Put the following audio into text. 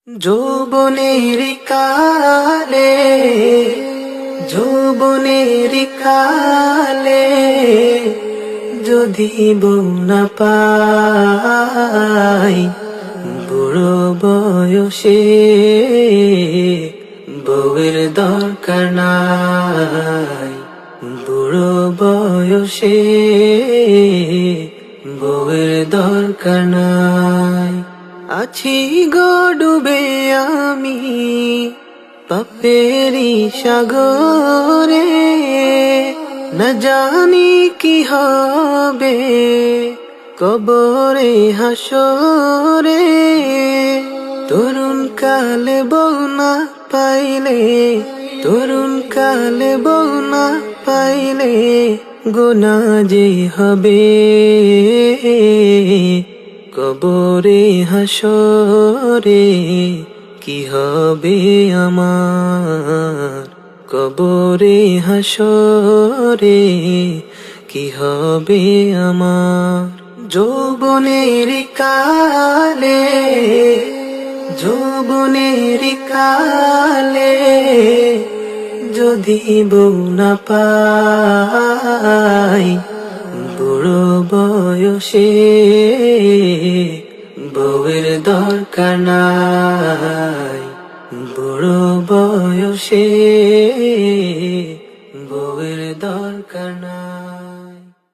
যৌবনের কালে যৌবনের কালে যদি বউ না পাই, বুড়ো বয়সে বউয়ের দরকার নাই। বুড়ো বয়সে বউয়ের দরকার নাই। আছি গো ডুবে আমি পাপেরি সাগরে, না জানি কি হবে কবরে হাসরে। তরুণ কালে বউ না পাইলে, তরুণ কালে বউ না পাইলে গুনাহ যে হবে কবরে হাসরে। কি হবে আমার কবরে হাসরে, কি হবে আমার। যৌবনের কালে যৌবনের কালে যদি বউ না পাই, বুড়ো বয়সে বউয়ের দরকার নাই। বুড়ো বয়সে